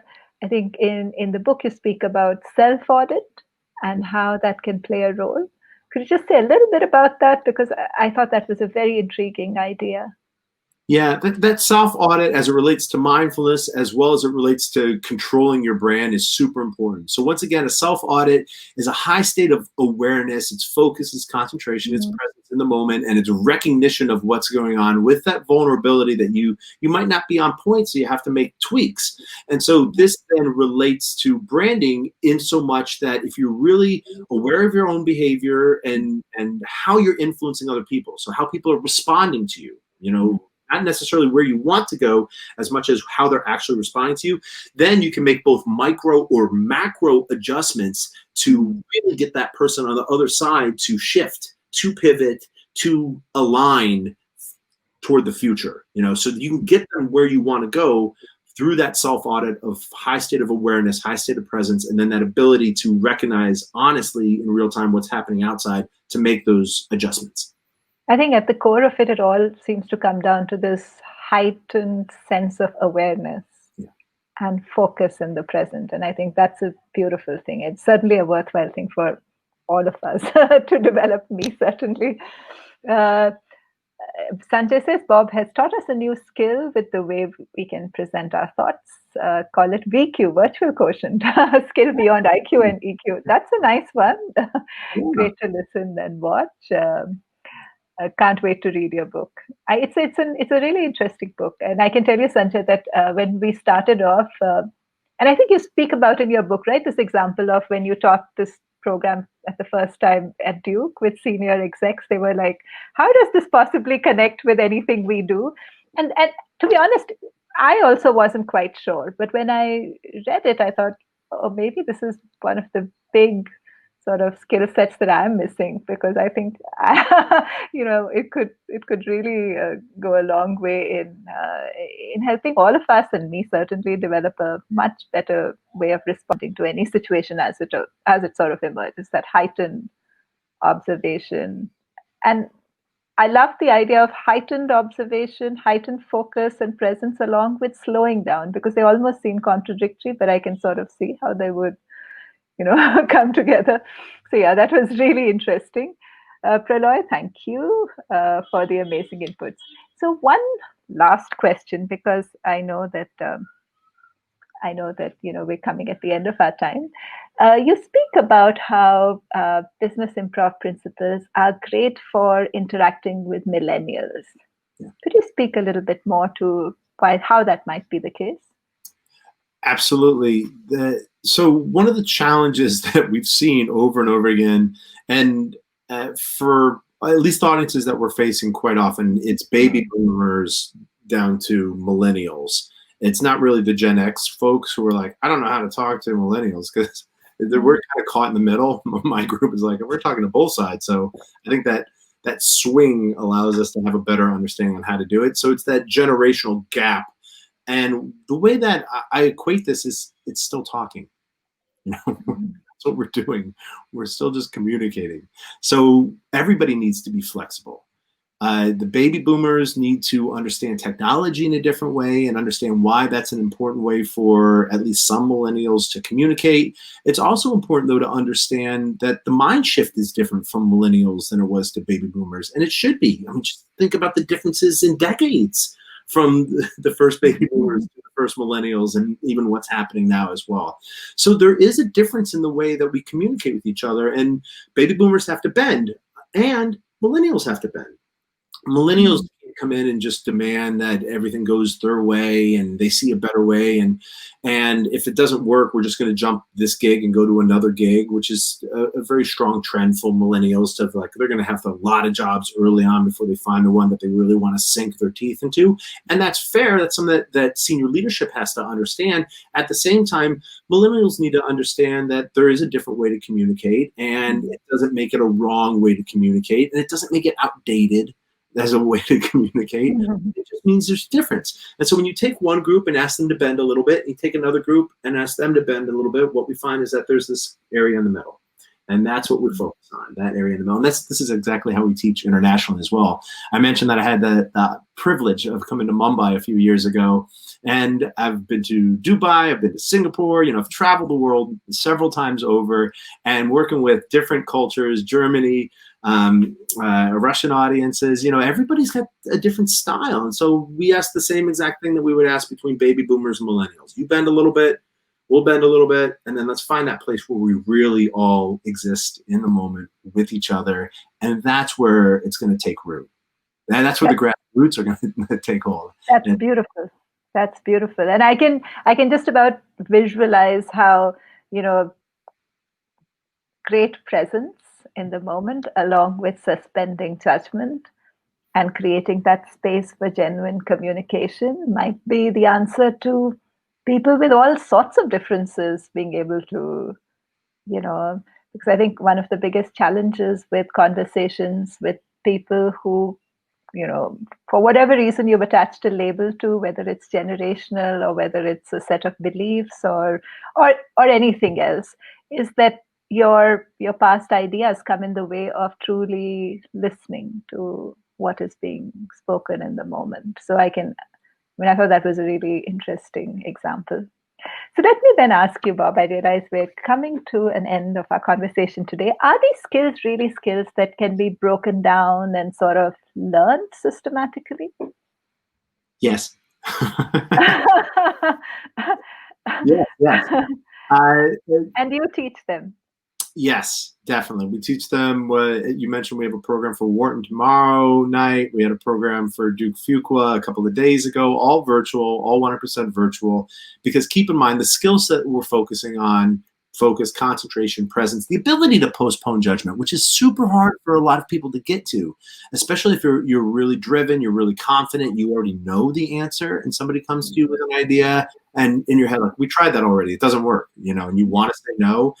I think in the book you speak about self-audit and how that can play a role. Could you just say a little bit about that? Because I thought that was a very intriguing idea. Yeah, that self-audit as it relates to mindfulness as well as it relates to controlling your brand is super important. So once again, a self-audit is a high state of awareness. It's focus, it's concentration, it's presence in the moment, and it's recognition of what's going on with that vulnerability that you might not be on point, so you have to make tweaks. And so this then relates to branding in so much that if you're really aware of your own behavior and how you're influencing other people, so how people are responding to you, not necessarily where you want to go as much as how they're actually responding to you, then you can make both micro or macro adjustments to really get that person on the other side to shift, to pivot, to align toward the future, so you can get them where you want to go through that self-audit of high state of awareness, high state of presence, and then that ability to recognize honestly in real time what's happening outside to make those adjustments. I think at the core of it all seems to come down to this heightened sense of awareness and focus in the present. And I think that's a beautiful thing. It's certainly a worthwhile thing for all of us to develop, me certainly. Sanjay says, Bob has taught us a new skill with the way we can present our thoughts. Call it VQ, virtual quotient, skill beyond IQ and EQ. That's a nice one. Great to listen and watch. I can't wait to read your book. It's a really interesting book, and I can tell you, Sanjay, that when we started off, and I think you speak about in your book, right? This example of when you taught this program at the first time at Duke with senior execs, they were like, "How does this possibly connect with anything we do?" And to be honest, I also wasn't quite sure. But when I read it, I thought, "Oh, maybe this is one of the big sort of skill sets that I'm missing," because I think it could really go a long way in helping all of us, and me certainly, develop a much better way of responding to any situation as it sort of emerges. That heightened observation, and I love the idea of heightened observation, heightened focus and presence along with slowing down, because they almost seem contradictory, but I can sort of see how they would, come together. So yeah, that was really interesting. Praloy, thank you for the amazing inputs. So one last question, because I know that we're coming at the end of our time. You speak about how business improv principles are great for interacting with millennials. Yeah. Could you speak a little bit more to how that might be the case? Absolutely. So one of the challenges that we've seen over and over again, and for at least audiences that we're facing quite often, it's baby boomers down to millennials. It's not really the Gen X folks who are like, I don't know how to talk to millennials, because we're kind of caught in the middle. My group is like, we're talking to both sides. So I think that swing allows us to have a better understanding on how to do it. So it's that generational gap. And the way that I equate this is it's still talking. That's what we're doing. We're still just communicating. So everybody needs to be flexible. The baby boomers need to understand technology in a different way and understand why that's an important way for at least some millennials to communicate. It's also important, though, to understand that the mind shift is different from millennials than it was to baby boomers. And it should be. I mean, just think about the differences in decades from the first baby boomers to the first millennials, and even what's happening now as well. So there is a difference in the way that we communicate with each other, and baby boomers have to bend and millennials have to bend. Millennials come in and just demand that everything goes their way and they see a better way, and if it doesn't work, we're just going to jump this gig and go to another gig, which is a very strong trend for millennials to, like, they're going to have a lot of jobs early on before they find the one that they really want to sink their teeth into. And that's fair. That's something that senior leadership has to understand. At the same time, millennials need to understand that there is a different way to communicate, and it doesn't make it a wrong way to communicate, and it doesn't make it outdated as a way to communicate. It just means there's a difference. And so when you take one group and ask them to bend a little bit, and you take another group and ask them to bend a little bit, what we find is that there's this area in the middle. And that's what we focus on, that area in the middle. And this is exactly how we teach internationally as well. I mentioned that I had the privilege of coming to Mumbai a few years ago, and I've been to Dubai, I've been to Singapore, I've traveled the world several times over, and working with different cultures, Germany, Russian audiences, everybody's got a different style. And so we ask the same exact thing that we would ask between baby boomers and millennials. You bend a little bit, we'll bend a little bit, and then let's find that place where we really all exist in the moment with each other. And that's where it's going to take root. And that's where the grassroots are going to take hold. That's beautiful. That's beautiful. And I can just about visualize how, great presence in the moment, along with suspending judgment and creating that space for genuine communication, might be the answer to people with all sorts of differences being able to, because I think one of the biggest challenges with conversations with people who, for whatever reason you've attached a label to, whether it's generational or whether it's a set of beliefs or anything else, is that your past ideas come in the way of truly listening to what is being spoken in the moment. So I thought that was a really interesting example. So let me then ask you, Bob, I realize we're coming to an end of our conversation today. Are these skills really skills that can be broken down and sort of learned systematically? Yes. Yes. And you teach them? Yes, definitely. We teach them. You mentioned we have a program for Wharton tomorrow night. We had a program for Duke Fuqua a couple of days ago, all virtual, all 100% virtual. Because keep in mind, the skill set we're focusing on, focus, concentration, presence, the ability to postpone judgment, which is super hard for a lot of people to get to, especially if you're really driven, you're really confident, you already know the answer, and somebody comes to you with an idea, and in your head, like, we tried that already, it doesn't work, and you want to say no.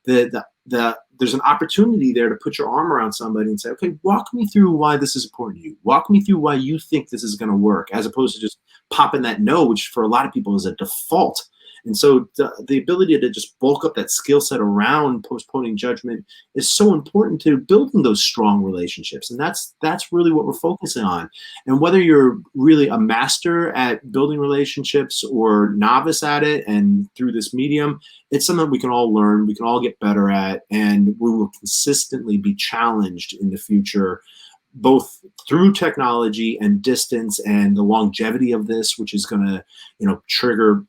There's an opportunity there to put your arm around somebody and say, okay, walk me through why this is important to you. Walk me through why you think this is going to work, as opposed to just popping that no, which for a lot of people is a default. And so the ability to just bulk up that skill set around postponing judgment is so important to building those strong relationships. And that's really what we're focusing on. And whether you're really a master at building relationships or novice at it, and through this medium, it's something we can all learn, we can all get better at, and we will consistently be challenged in the future, both through technology and distance and the longevity of this, which is going to, trigger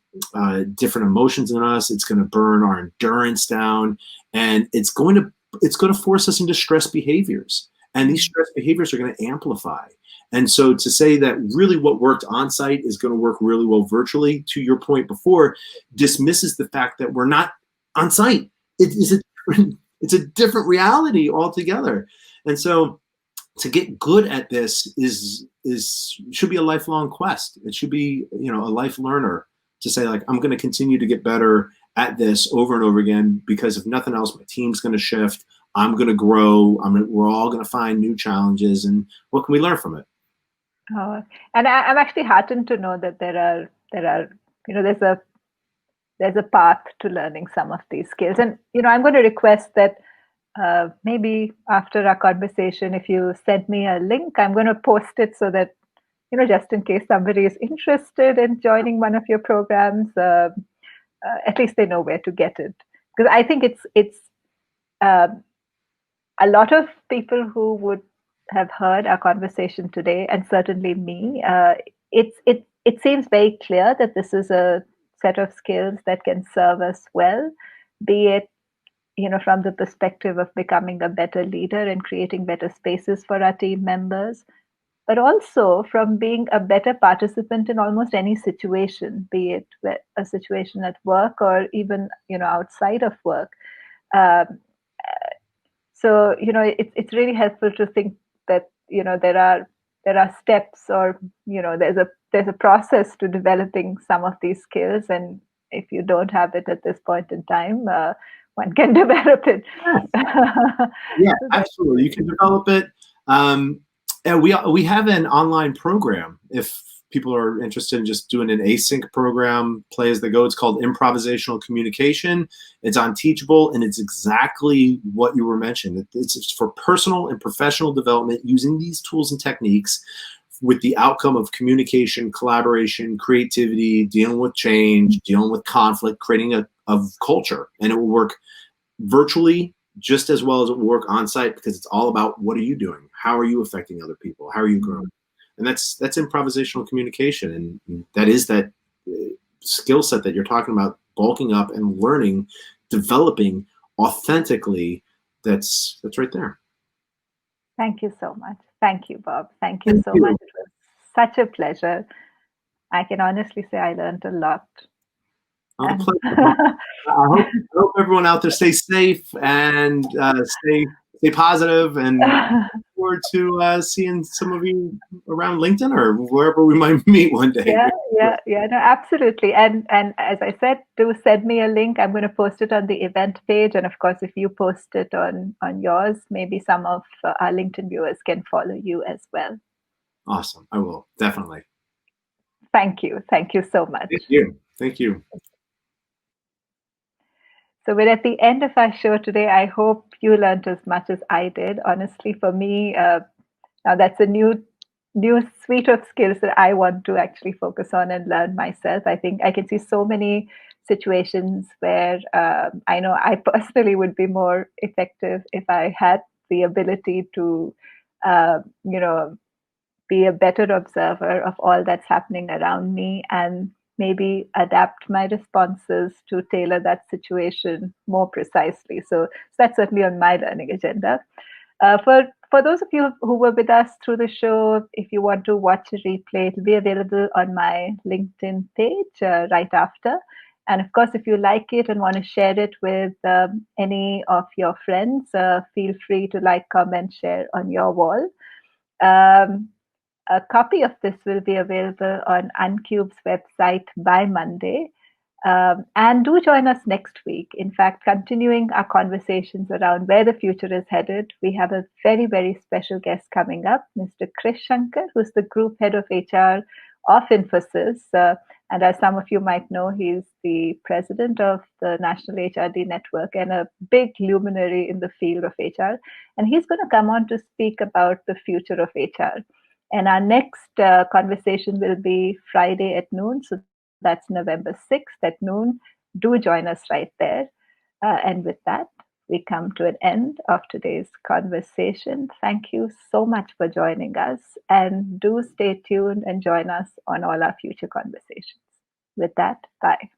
different emotions in us. It's going to burn our endurance down, and it's going to force us into stress behaviors. And these stress behaviors are going to amplify. And so to say that really what worked on site is going to work really well virtually, to your point before, dismisses the fact that we're not on site. It's a different reality altogether. And so to get good at this should be a lifelong quest. It should be, a life learner, to say, like, I'm going to continue to get better at this over and over again, because if nothing else, my team's going to shift. I'm going to grow. We're all going to find new challenges, and what can we learn from it? And I'm actually heartened to know that there's a path to learning some of these skills. And I'm going to request that maybe after our conversation, if you send me a link, I'm going to post it so that, just in case somebody is interested in joining one of your programs, at least they know where to get it. Because I think it's a lot of people who would have heard our conversation today, and certainly me, it seems very clear that this is a set of skills that can serve us well, be it from the perspective of becoming a better leader and creating better spaces for our team members, but also from being a better participant in almost any situation, be it a situation at work or even outside of work. So it's really helpful to think that there are steps, or there's a process to developing some of these skills, and if you don't have it at this point in time, one can develop it. Yeah, absolutely. You can develop it. And we have an online program. If people are interested in just doing an async program, play as they go, it's called Improvisational Communication. It's on Teachable, and it's exactly what you were mentioning. It's for personal and professional development using these tools and techniques, with the outcome of communication, collaboration, creativity, dealing with change, dealing with conflict, creating a culture. And it will work virtually just as well as it will work on site, because it's all about, what are you doing? How are you affecting other people? How are you growing? And that's improvisational communication. And that is that skill set that you're talking about, bulking up and learning, developing authentically. That's right there. Thank you so much. Thank you, Bob. Thank you so much. It was such a pleasure. I can honestly say I learned a lot. I hope everyone out there stays safe and stay positive, and look forward to seeing some of you around LinkedIn or wherever we might meet one day. Yeah, no, absolutely. And as I said, do send me a link. I'm going to post it on the event page, and of course, if you post it on yours, maybe some of our LinkedIn viewers can follow you as well. Awesome. I will, definitely. Thank you so much. Thank you. So we're at the end of our show today. I hope you learned as much as I did. Honestly, for me, now that's a new suite of skills that I want to actually focus on and learn myself. I think I can see so many situations where I know I personally would be more effective if I had the ability to, be a better observer of all that's happening around me, and maybe adapt my responses to tailor that situation more precisely. So that's certainly on my learning agenda. For those of you who were with us through the show, if you want to watch a replay, it'll be available on my LinkedIn page right after. And of course, if you like it and want to share it with any of your friends, feel free to like, comment, share on your wall. A copy of this will be available on Uncube's website by Monday. And do join us next week. In fact, continuing our conversations around where the future is headed, we have a very, very special guest coming up, Mr. Krish Shankar, who's the Group Head of HR of Infosys. And as some of you might know, he's the president of the National HRD Network and a big luminary in the field of HR. And he's going to come on to speak about the future of HR. And our next conversation will be Friday at noon. So that's November 6th at noon. Do join us right there. And with that, we come to an end of today's conversation. Thank you so much for joining us. And do stay tuned and join us on all our future conversations. With that, bye.